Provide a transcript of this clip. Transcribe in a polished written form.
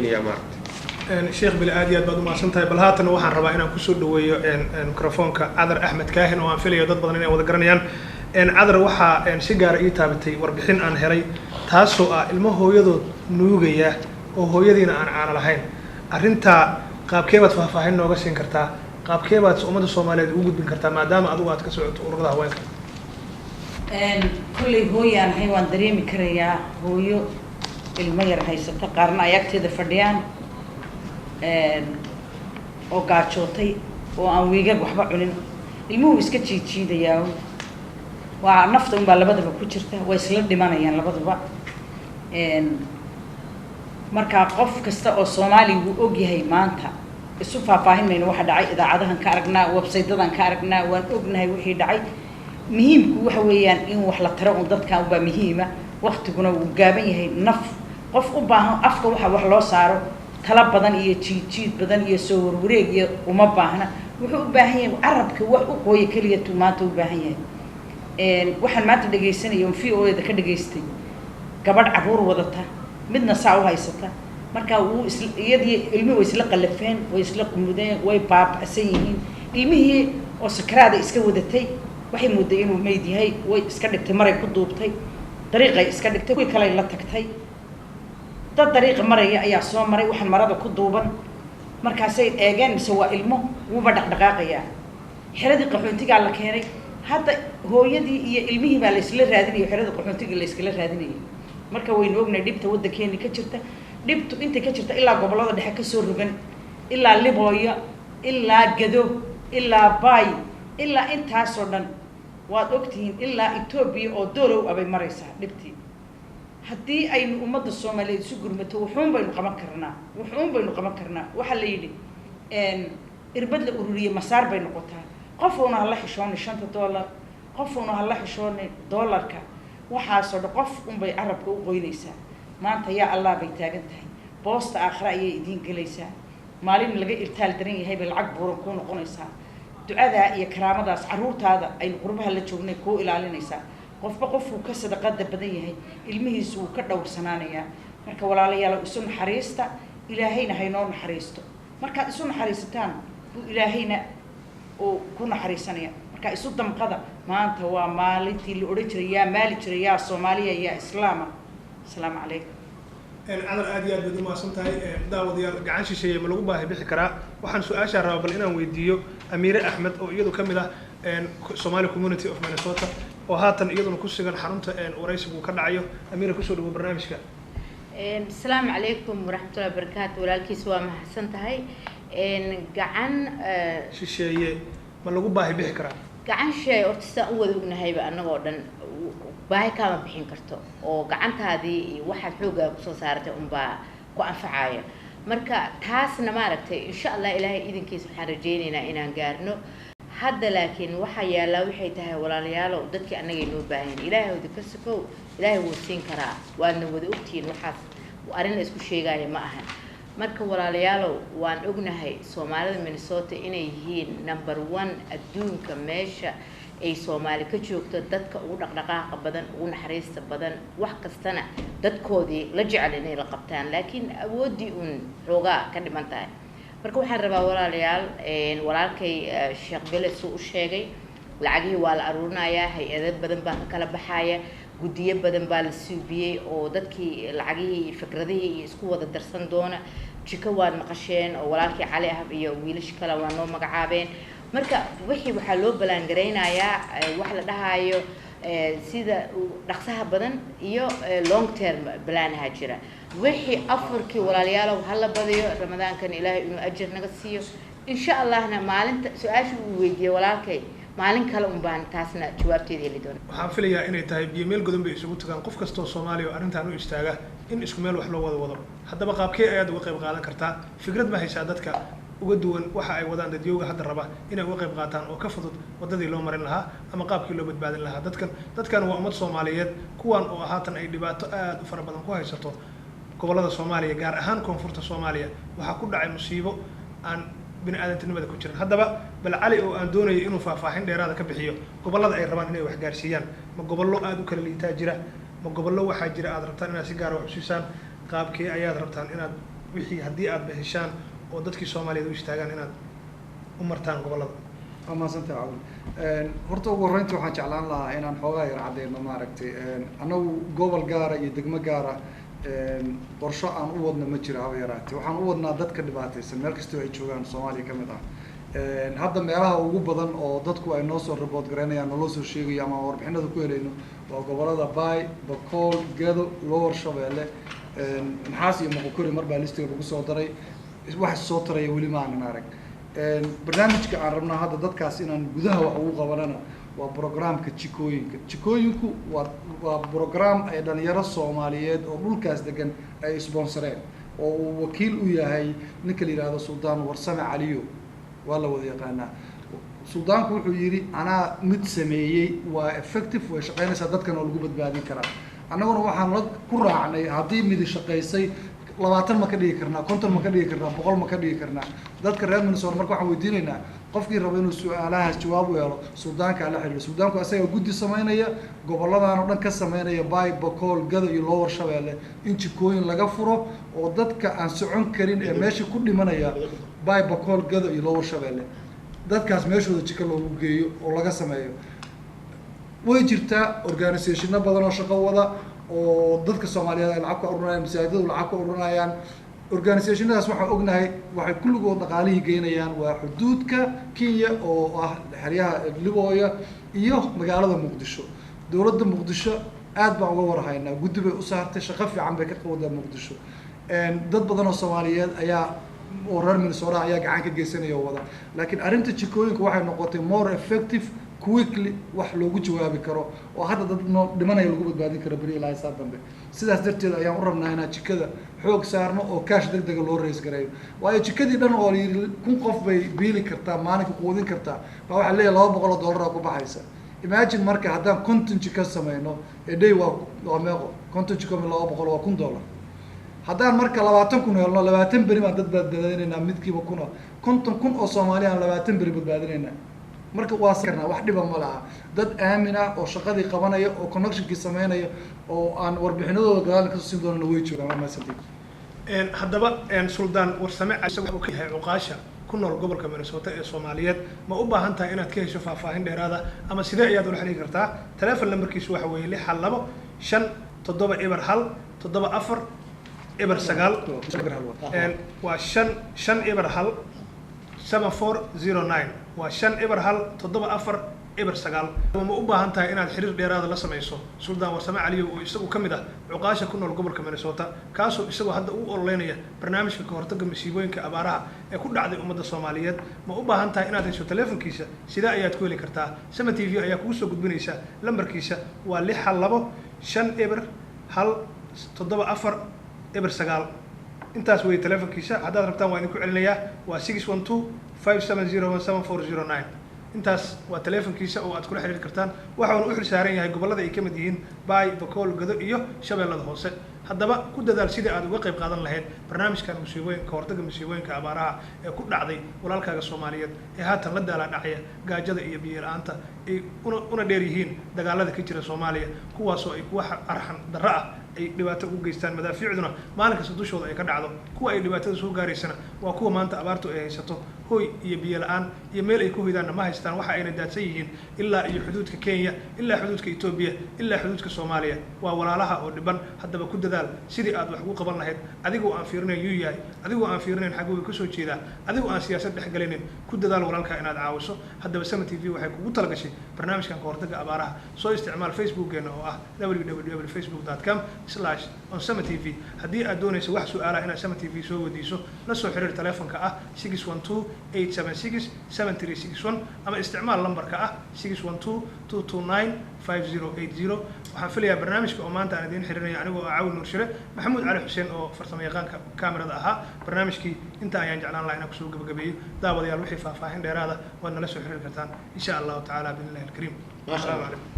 keenaya maaragtay sheekh bil aad iyo aad baad u mahadsantahay bal haatan waxaan rabaa inaan kusoo dhaweeyo mikrofoonka cadar axmed kaahin oo aan filayo dad badan inay wada garanayaan cadar waxaa si gaara ii taabatay warbixin aan helay taasoo ah ilmo hooyadood nuugaya oo hooyadiina aan caana lahayn arrintaa qaabkee baad faahfaahin nooga siin kartaa qaabkee baad ummadda soomaaliyeed ugu gudbin kartaa maadaama adigu aad ka socoto ururada haweenka kulley hooyaan ahay waan dareemi karayaa hooyo ilmo yar haysata qaarna ay agteeda fadhiyaan oo gaajootay oo aan wiigag waxba cunin ilmuhu iska jiijiidayaa waa nafta unbaa labadaba ku jirta way isla dhimanayaan labaduba markaa qof kasta oo soomaaliya wuu ogyahay maanta isu faahfaahin mayno waxa dhacay idaacadahan ka aragnaa websaydadan ka aragnaa waan ognahay wixii dhacay muhiimku waxa weeyaan in wax la taro un dadkan ubaa muhiima waktiguna wuu gaaban yahay naf qof u baahan afka waxa wax loo saaro tala badan iyo jiid badan iyo soo warwareeg iyo uma baahna wuxuu u baahan yahay carabka wax u qooya keliya tuu maanta u baahan yahay waxaan maanta dhegaysanaya on VO-da ka dhagaystay gabadh caruur wadata midna saa u haysata markaa wuu iyadii ilmihii way isla qalafeen way isla qumudeen way baaba'san yihiin ilmihii oo sakraada iska wadatay waxay mooday inuu meyd yahay way iska dhigtay maray ku duubtay dariiqay iska dhigtay kuwii kale la tagtay dad dariiqa maraya ayaa soo maray waxaan marada ku duuban markaasay eegeen mise waa ilmo wuuba dhaqdhaqaaqayaa xeradii qaxoontigaa la keenay hadda hooyadii iyo ilmihii baa la isla raadinaya xeradii qaxoontiga la iskala raadinayay marka waynu ognahay dhibta waddankeeni ka jirta dhibtu intay ka jirta ilaa gobollada dhexe kasoo rogan ilaa libooyo ilaa gado ilaa baay ilaa intaasoo dhan waad ogtihiin ilaa Ethiopia oo doolow abay maraysaa dhibtii haddii aynu ummadda Soomaaliyeed isu gurmato wuxuun baynu qaban karnaa waxa la yidhi irbad la ururiye masaar bay noqotaa qofuuna hala xishoonay $5 qofuuna hala xishoonay $1 waxaasoo dhan qof unbay carabka u qoynaysaa maanta yaa allah bay taagan tahay boosta aakhira ayay idiin gelaysaa maalin laga irtaal daran yahay bay lacag buuran kuu noqonaysaa ducada iyo karaamadaas caruurtaada aynu qurbaha la joognay kuu ilaalinaysaa qofba qofuu ka sadaqada badan yahay ilmihiisu wuu ka dhowrsanaanayaa marka walaalayaal isu naxariista ilaahayna haynoo naxariisto markaad isu naxariisataan buu ilaahayna oo ku naxariisanaya marka isu damqada maanta waa maalintii la odhan jiray yaa maali jiray yaa Soomaaliya yaa islaama assalaamu calaykum cadar aad iyo aad baad u mahadsantahay daawadayaal gacan shisheeye ma lagu baahi bixi karaa waxaan su-aashaa rabaa bal inaan weydiiyo Amiire Axmed oo iyadu ka mid ah Somali Community of Minnesota oo haatan iyaduna ku sugan xarunta waraysigu ka dhacayo Amiire kusoo dhawo barnaamijka assalaamu calaykum waraxmatullahi wabarakaatu walaalkiis waa mahadsantahay gacan shisheeye ma lagu baahi bixi karaa gacan shisheeye horta sidaan u wada ognahayba annagoo dhan baahi kaama bixin karto oo gacantaadii iyo waxaad xooggaa kusoo saaratay unbaa ku anfacaya marka taasna maaragtay insha allah ilaahay idinkiisa waxaan rajaynaynaa inaan gaarno hadda laakiin waxa yaala waxay tahay walaalayaalow dadkii annaga inoo baahan ilaahay wada ka sokow ilaahay wuu siin karaa waadna wada ogtihiin waxaas arrin la isku sheegaya ma ahan marka walaalayaalow waan ognahay Soomaalida Minnesota inay yihiin number 1 adduunka meesha ay Soomaali ka joogto dadka ugu dhaqdhaqaaqa badan ugu naxariista badan wax kastana dadkoodii la jecel inay la qabtaan laakiin awoodii un xoogaa ka dhiman tahay marka waxaan rabaa walaalayaal walaalkay Sheekh Bele soo u sheegay lacagii waa la aruurinayaa hay'ado badan baa ka kala baxaya guddiyo badan baa la suubiyay oo dadkii lacagihii fikradihii isku wada darsan doona jika waan maqasheen oo walaalkii Cali Ahab iyo wiilish kale waa noo magacaabeen marka wixii waxa loo balaan gareynayaa wax la dhahayo sida dhaqsaha badan iyo long term balaanaha jira wixii afarkii walaalayaal hal badiyo ramadaankan ilaahay inuu ajir naga siiyo insha allahna maalinta su'aasha uu weydiiyay walaalkay maalin kale baan taasna jawaabteeda heli doona waxaan filayaa inay tahay biyo meel godan bay isugu tagaan qof kastoo Soomaaliya arrintan u istaaga in isku meel wax loo wado haddaba qaabkee ayaad uga qayb qaadan kartaa fikrad ma haysaa dadka uga duwan waxa ay wadaan dadyoga hadda raba inay uga qayb qaataan oo ka fudud wadadii loo marin lahaa ama qaabkii loo badbaadin lahaa dadkan waa ummad Soomaaliyeed kuwan oo haatan ay dhibaato aad u fara badan ku haysato gobolada Soomaaliya gaar ahaan koonfurta Soomaaliya waxa ku dhacay musiibo aan bini'aadantinimada ku jiran haddaba bal Cali oo aan doonayo inuu faahfaahin dheeraad ka bixiyo gobolada ay rabaan inay wax gaarsiiyaan ma gobollo aad u kala liitaa jira ma gobollo waxa jira aad rabtaan inaad si gaar ah u xusisaan qaabkii ayaad rabtaan inaad wixii haddii aad heshaan oo dadkii Soomaaliyeed u istaagaan inaad u martaan gobolada. ما سنت عاون horta ugu horeyntii waxaan jeclaan lahaa inaan xoogaa yar cadeyno maaragtay anagu gobol gaara iyo degmo gaara qorsho aan u wadno ma jiro haba yaraatee waxaan u wadnaa dadka dhibaataysan meel kastoo ay joogaan Soomaaliya ka mid ah hadda meelaha ugu badan oo dadku ay noo soo report gareynayaan noo soo sheegayo ama warbixinada ku helayno waa gobolada Bay, Bakool, Gedo, Lower Shabeelle Naxaas iyo Moqokuri mar baa listiga lagu soo daray wax soo taray weli ma aanan arag barnaamijka aan rabnaa hadda dadkaas inaan gudaha wax ugu qabanana waa programka jikooyinku waa program ay dhalinyaro Soomaaliyeed oo dhulkaas degan ay sponsoreen oo uu wakiil u yahay ninka la yiraahdo Suldaan Warsame Caliyo waa la wada yaqaanaa Suldaanku wuxuu yiri anaa mid sameeyay waa effective way shaqeynaysaa dadkana lagu badbaadin karaa annaguna waxaan la ku raacnay haddii mid shaqeysay 20 ma ka dhigi karnaa 50 ma ka dhigi karnaa 100 ma ka dhigi karnaa dadka reer Minnesota marka waxaan weydiinaynaa qofkii rabo inuu su'aalahaas jawaab u helo Suldaanka la xiriiro Suldaanku asaga guddi sameynaya goboladaan oo dhan ka sameynaya Bay, Bakool, Gedo iyo Lower Shabeelle in jikooyin laga furo oo dadka aan socon karin ee meesha ku dhimanaya Bay, Bakool, Gedo iyo Lower Shabeelle dadkaas meeshooda jiko loogu geeyo oo laga sameeyo way jirtaa organisationno badan oo shaqo wada oo dadka Soomaaliyeed ay lacag ka ururayaan masaajidada lacag ka ururayaan organisationadaas waxaan ognahay waxay kulligood dhaqaalihii geynayaan waa xuduudka Kenya oo ah xeryaha Libooya iyo magaalada Muqdisho dowladda Muqdisho aad baan uga warhaynaa guddi bay u saartay shaqo fiican bay ka qawadaa Muqdisho dad badan oo Soomaaliyeed ayaa oo reer Minnesota ayaa gacan ka geysanaya wada laakiin arrinta jikooyinku waxay noqotay more effective quickly wax loogu jawaabi karo oo hadda dad dhimanaya lagu badbaadin karo bari ilaa saa dambe sidaas darteed ayaan u rabnaa inaan jikada xoog saarno oo cash degdeg loo raise gareeyo waayo jikadii dhan oo kun qof bay biili kartaa maalinka quudin kartaa waxa leeyahay $200 ku baxaysa imagine marka haddaan content jika sameeyno ee day waa meeqo content jika $200 waa $1,000 haddaan marka 20,000 helno 20 beri baan dad badbaadinaynaa midkiiba 1,000 oo Soomaaliyan 20 beri badbaadinaynaa marka waa sarna wax dhiba ma laha dad aamin ah oo shaqadii qabanaya oo connectionkii sameynaya oo aan warbixinadooda gadaal ka siin doonana way joogaan ma santii haddaba Suldaan Warsame isagu wuxuu ka yahay cuqaasha ku nool gobolka Minnesota ee Soomaaliyeed ma u baahan tahay inaad ka hesho faahfaahin dheeraada ama sidee ayaad ula xiriiri kartaa telefoon numberkiisu waxa weeye 612 5 7 1 7 4 waa 5 1 7409 waa 5 1 7 4 9 ma u baahan tahay inaad xiriir dheeraad la samayso Suldaan Warsame Caliyo oo isagu kamid ah cuqaasha ku nool gobolka Minnesota kaasoo isagu hadda u ololeynaya barnaamijka ka hortagga masiibooyinka abaaraha ee ku dhacday ummadda Soomaaliyeed ma u baahan tahay inaad hesho telefoonkiisa sida ayaad ku heli kartaa Sama TV ayaa kugu soo gudbinaysa lambarkiisa waa 612 5 1 7 4 intaas way telefoonkiisa haddaad rabtaan waan idinku celinayaa waa 612 570 intaas waa telefoonkiisa oo aad kula xiriiri kartaan waxaanu u xilsaaran yahay gobolada ay ka mid yihiin Bay, Bakool, Gedo iyo Shabeellada Hoose haddaba ku dadaal sidii aad uga qayb qaadan lahayd barnaamijkan masiibooyinka hortagga masiibooyinka abaaraha ee ku dhacday walaalkaaga Soomaaliyeed ee haatan la daala dhacaya gaajada iyo biyo la'aanta ay una dheer yihiin dagaalada ka jira Soomaaliya kuwaasoo ay wax arxan darro ah ay dhibaato ugu geystaan madaafiicduna maalin kasta dushooda ay ka dhacdo kuwa ay dhibaatada soo gaaraysana waa kuwa maanta abaartu ay haysato hoy iyo biyo la'aan iyo meel ay ku hoydaan ma haystaan waxa ayna daadsan yihiin ilaa iyo xuduudka Kenya ilaa xuduudka Ethiopia ilaa xuduudka Soomaaliya waa walaalaha oo dhiban haddaba ku dadaal sidii aad wax ugu qaban lahayd adigoo aan fiirinayn yuu yahay adigoo aan fiirinayn xaguu ka soo jeedaa adigoo aan siyaasad dhex galinin ku dadaal walaalka inaad caawiso haddaba Sama TV waxay kugu talagashay barnaamijkan ka hortagga abaaraha soo isticmaal Facebook-geena oo ah www.facebook.com/onsama TV haddii aad doonayso wax su'aalaha inaad Sama TV soo wadiiso la soo xiriir telefoonka ah 612-876-7361 ama isticmaal lambarka ah 612-229-5080 waxaan filayaa barnaamijka oo maanta aan idiin xiriirinayo anigoo ah Caawin Nuur Shire Maxamuud Cali Xuseen oo farsamayaqaanka kaamirada ahaa barnaamijkii inta ayaan jeclaan lahaa inaan kusoo gabagabeeyo daawadayaal wixii faahfaahin dheeraada waad nala soo xiriiri kartaan insha Allah taala billahi alkariim. Assalaamu calaykum.